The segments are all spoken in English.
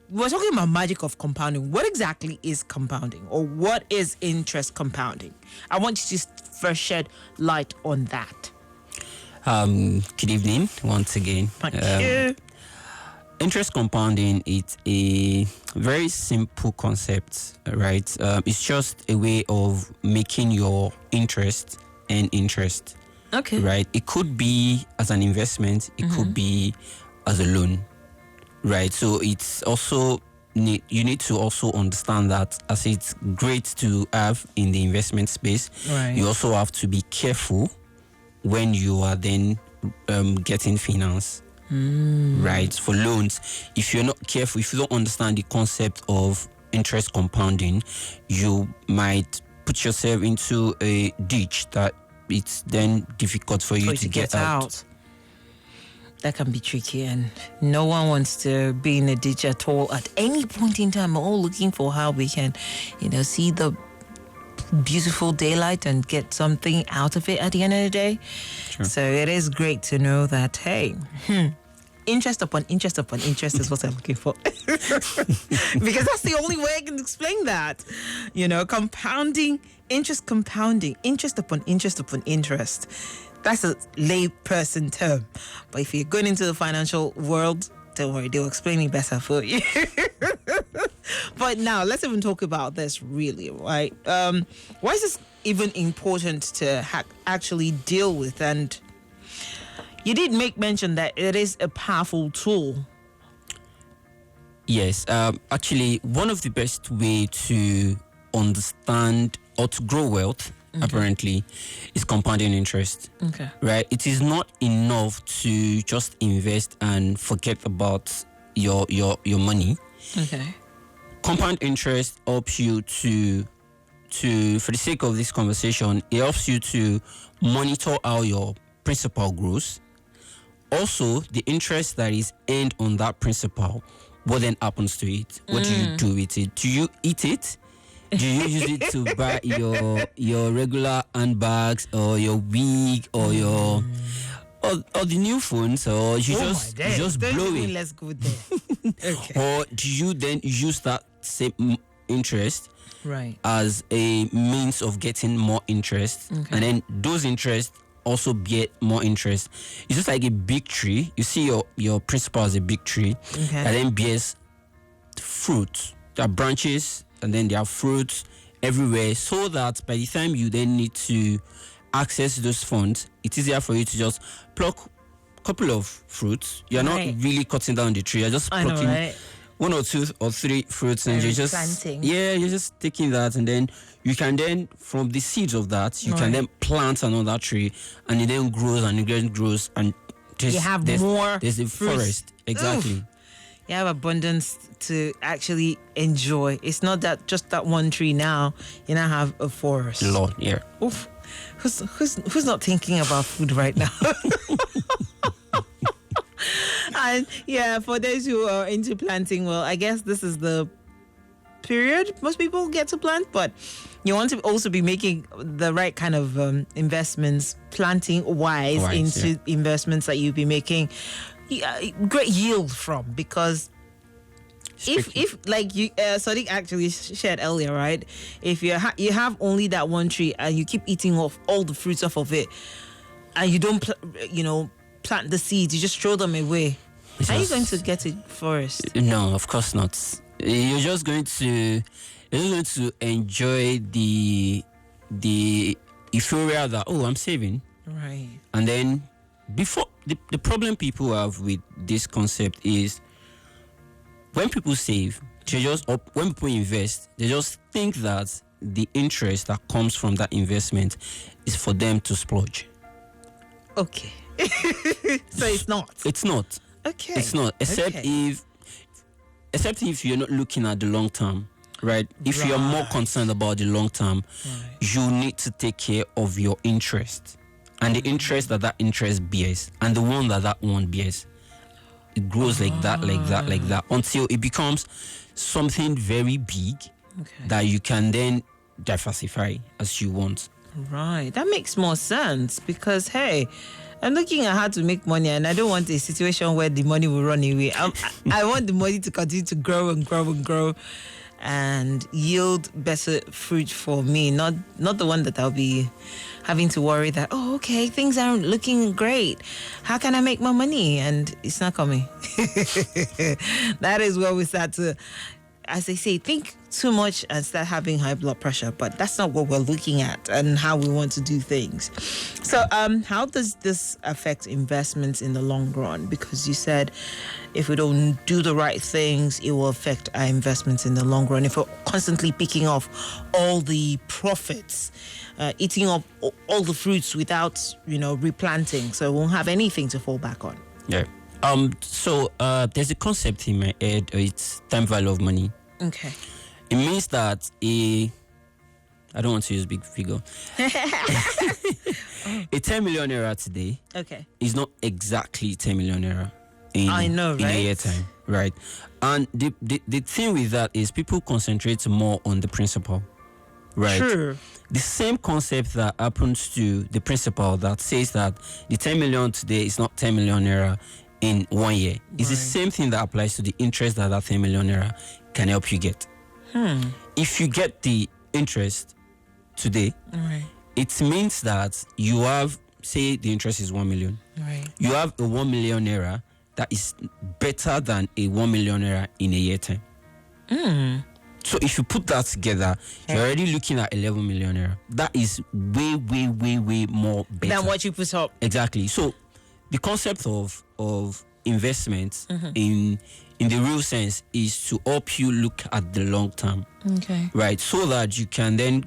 we're talking about magic of compounding. What exactly is compounding, or what is interest compounding? I want you to first shed light on that. Good evening once again. Thank you. Interest compounding, it's a very simple concept, right? It's just a way of making your interest and interest. Okay. Right? It could be as an investment, it could be as a loan. Right? So it's also you need to also understand that as it's great to have in the investment space, Right. you also have to be careful when you are then getting finance. Right? For loans, if you're not careful, if you don't understand the concept of interest compounding, you might put yourself into a ditch that it's then difficult for you to get out. That can be tricky, and no one wants to be in a ditch at all at any point in time. We're all looking for how we can, see the beautiful daylight and get something out of it at the end of the day. Sure. So it is great to know that, hey, interest upon interest upon interest is what I'm looking for. Because that's the only way I can explain that. Compounding, interest upon interest upon interest. That's a lay person term. But if you're going into the financial world, don't worry, they'll explain it better for you. But now, let's even talk about this really, right? Why is this even important to actually deal with? And you did make mention that it is a powerful tool. Yes. Actually, one of the best way to understand or to grow wealth, apparently, is compounding interest. Okay. Right? It is not enough to just invest and forget about your money. Okay. Compound interest helps you to for the sake of this conversation, it helps you to monitor how your principal grows. Also, the interest that is earned on that principal, what then happens to it? What do you do with it? Do you eat it? Do you use it to buy your regular handbags or your wig or your or the new phones, or you just blow it? Let's go there. Okay. Or do you then use that same interest Right. as a means of getting more interest, and then those interests also get more interest? It's just like a big tree. You see your principal as a big tree that then bears fruit. There are branches and then there are fruits everywhere, so that by the time you then need to access those funds, it's easier for you to just pluck a couple of fruits. You're not really cutting down the tree. You're just plucking one or two or three fruits, and you're just planting. you're just taking that, and then you can then, from the seeds of that, you can then plant another tree, and it then grows and it then grows, and You have more there's a fruits. forest. Exactly. Oof. You have abundance to actually enjoy. It's not that just that one tree now. You now have a forest. Lord, yeah. Oof. Who's not thinking about food right now? And yeah, for those who are into planting, well, I guess this is the period most people get to plant, but you want to also be making the right kind of investments, planting wise into investments that you'll be making great yield from. Because if like you Sadiq actually shared earlier, right? If you have only that one tree and you keep eating off all the fruits off of it, and you don't plant the seeds, you just throw them away, are you going to get a forest? No, of course not. You're just going to enjoy the euphoria that, I'm saving. Right. And then before the problem people have with this concept is when people save, when people invest, they just think that the interest that comes from that investment is for them to splurge. Okay. So it's not. It's not. Okay. It's not. Except if you're not looking at the long term, right? If you're more concerned about the long term, you need to take care of your interest and the interest that interest bears, and the one that one bears. It grows like that, until it becomes something very big that you can then diversify as you want. Right. That makes more sense because, hey, I'm looking at how to make money, and I don't want a situation where the money will run away. I want the money to continue to grow and grow and grow, and yield better fruit for me. Not the one that I'll be having to worry that, oh, okay, things aren't looking great. How can I make more money? And it's not coming. That is where we start to, as they say, think too much and start having high blood pressure. But that's not what we're looking at and how we want to do things. So how does this affect investments in the long run? Because you said if we don't do the right things, it will affect our investments in the long run. If we're constantly picking off all the profits, eating up all the fruits without, replanting, so we won't have anything to fall back on. Yeah. So there's a concept in my head. It's time value of money. Okay. It means that I don't want to use big figure. A 10 million naira today is not exactly 10 million naira in a year time, right? And the thing with that is people concentrate more on the principle, right? True. The same concept that happens to the principle that says that the 10 million today is not 10 million naira in 1 year. It's the same thing that applies to the interest that 10 million naira can help you get. If you get the interest today, it means that you have, say the interest is 1 million. Right. You have a 1 million naira that is better than a 1 million naira in a year time. So if you put that together, you're already looking at 11 million naira. That is way, way, way, way more better than what you put up. Exactly. So the concept of investment in the real sense is to help you look at the long term. Okay. Right. So that you can then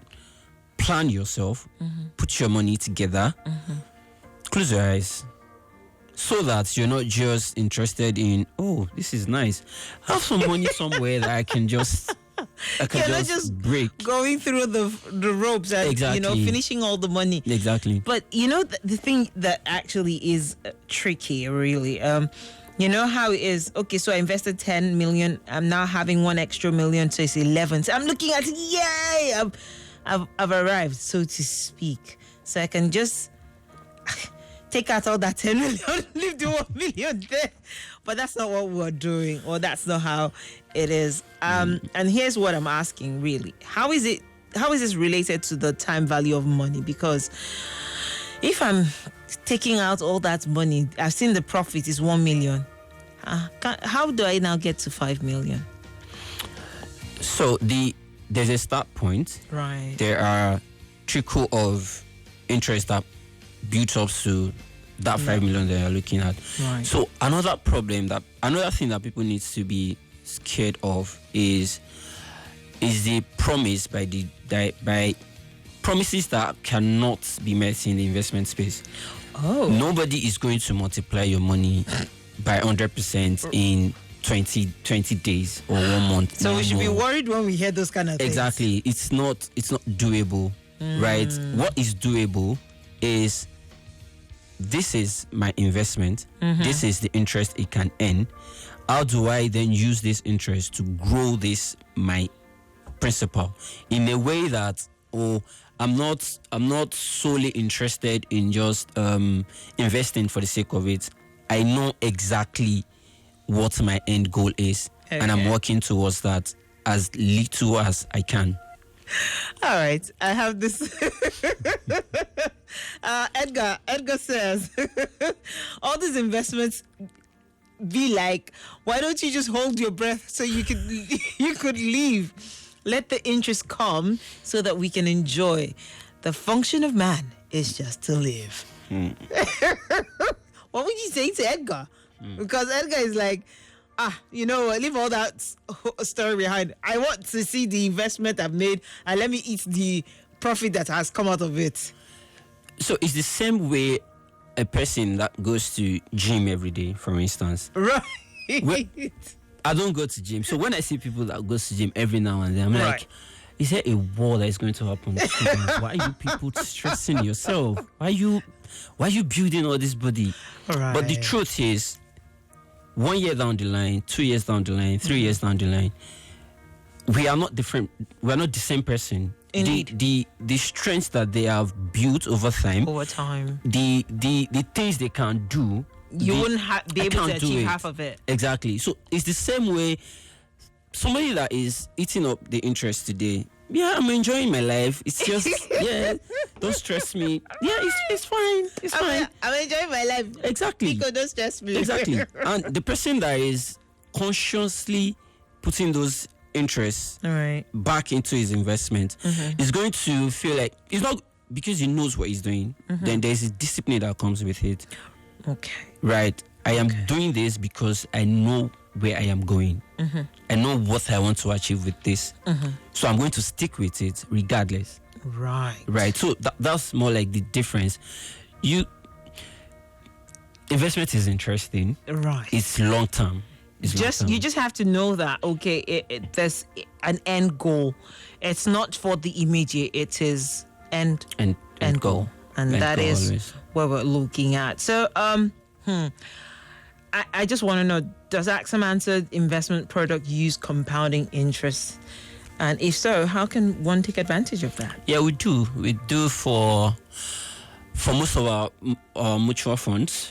plan yourself, put your money together, close your eyes. So that you're not just interested in, oh, this is nice. Have some money somewhere that I can just not just break. Going through the ropes and finishing all the money. Exactly. But the thing that actually is tricky, really. You know how it is. Okay, so I invested 10 million. I'm now having 1 extra million, so it's 11. So I'm looking at, yay! I've arrived, so to speak. So I can just take out all that 10 million, leave the 1 million there. But that's not what we're doing, or that's not how it is. And here's what I'm asking, really. How is this related to the time value of money? Because if I'm taking out all that money, I've seen the profit is 1 million. How do I now get to 5 million? So there's a start point. Right. There are trickle of interest that builds up to that 5 million that you're looking at. Right. So another thing that people need to be scared of is the promise by promises that cannot be met in the investment space. Oh. Nobody is going to multiply your money by 100% in 20 days or 1 month. So we should be worried when we hear those kind of things. Exactly. It's not doable, right? What is doable is, this is my investment. This is the interest it can earn. How do I then use this interest to grow my principal in a way that, I'm not solely interested in just investing for the sake of it. I know exactly what my end goal is, and I'm working towards that as little as I can. All right, I have this. Edgar says, all these investments be like, why don't you just hold your breath so you could leave? Let the interest come so that we can enjoy. The function of man is just to live. What would you say to Edgar? Because Edgar is like, leave all that story behind. I want to see the investment I've made and let me eat the profit that has come out of it. So it's the same way a person that goes to gym every day, for instance. Right. I don't go to gym. So when I see people that go to gym every now and then, I'm like, is there a war that is going to happen? Why are you people stressing yourself? Why are you building all this body? Right. But the truth is, 1 year down the line, 2 years down the line, 3 years down the line, we are not different. We are not the same person the strength that they have built over time, the things they can do, you wouldn't be able to achieve half of it. Exactly. So it's the same way somebody that is eating up the interest today. Yeah, I'm enjoying my life. It's just don't stress me. Yeah, it's fine. It's fine. I'm enjoying my life. Exactly. Because don't stress me. Exactly. And the person that is consciously putting those interests back into his investment is going to feel like it's not because he knows what he's doing. Then there's a discipline that comes with it. Okay. Right. I am doing this because I know where I am going. I know what I want to achieve with this. So I'm going to stick with it regardless. Right. So that's more like the difference. Investment is interesting. Right. It's long term. You just have to know that there's an end goal. It's not for the immediate. It is end goal, and that is always what we're looking at. So I just want to know, does AXA Mansard investment product use compounding interest? And if so, how can one take advantage of that? Yeah, we do. We do for most of our mutual funds,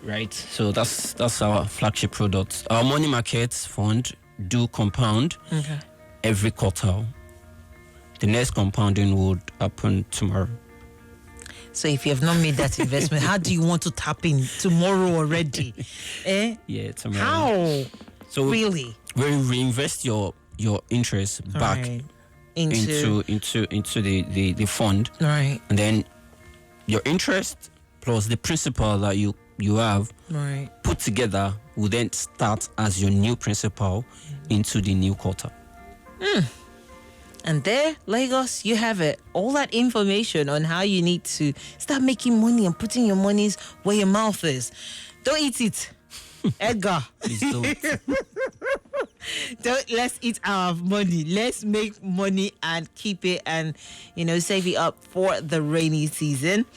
right? So that's our flagship product. Our money market fund do compound every quarter. The next compounding would happen tomorrow. So if you have not made that investment, how do you want to tap in tomorrow already? Yeah, tomorrow. How? So really? We reinvest your interest back into the fund. Right. And then your interest plus the principal that you have put together will then start as your new principal into the new quarter. And there, Lagos, you have it. All that information on how you need to start making money and putting your monies where your mouth is. Don't eat it. Edgar. Please don't. Let's eat our money. Let's make money and keep it and, save it up for the rainy season.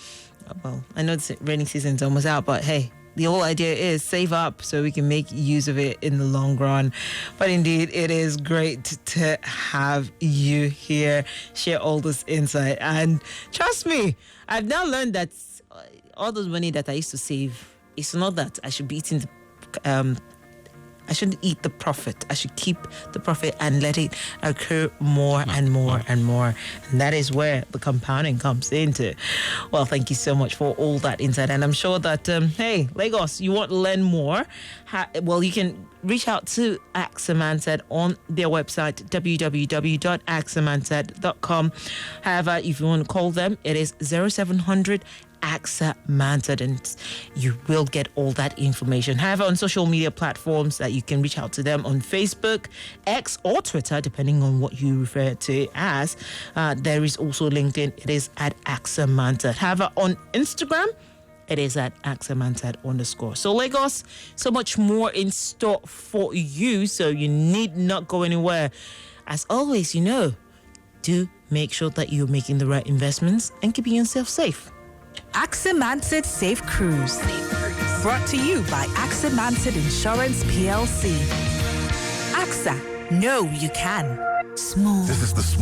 Well, I know the rainy season's almost out, but hey, the whole idea is save up so we can make use of it in the long run. But indeed, it is great to have you here, share all this insight. And trust me, I've now learned that all those money that I used to save, it's not that I should be eating I shouldn't eat the profit. I should keep the profit and let it occur more and more and more. And that is where the compounding comes into. Well, thank you so much for all that insight. And I'm sure that, hey, Lagos, you want to learn more? You can reach out to AXA Mansard on their website, www.axamansard.com. However, if you want to call them, it is 0700 AXA Mansard, and you will get all that information. However, on social media platforms that you can reach out to them on Facebook, X, or Twitter, depending on what you refer to as. There is also LinkedIn. It is at AXA Mansard. However, on Instagram, it is at AXA Mansard _. So Lagos, so much more in store for you. So you need not go anywhere. As always, do make sure that you're making the right investments and keeping yourself safe. AXA Mansard Safe Cruise. Brought to you by AXA Mansard Insurance PLC. AXA, know you can. Smooth. This is the smooth.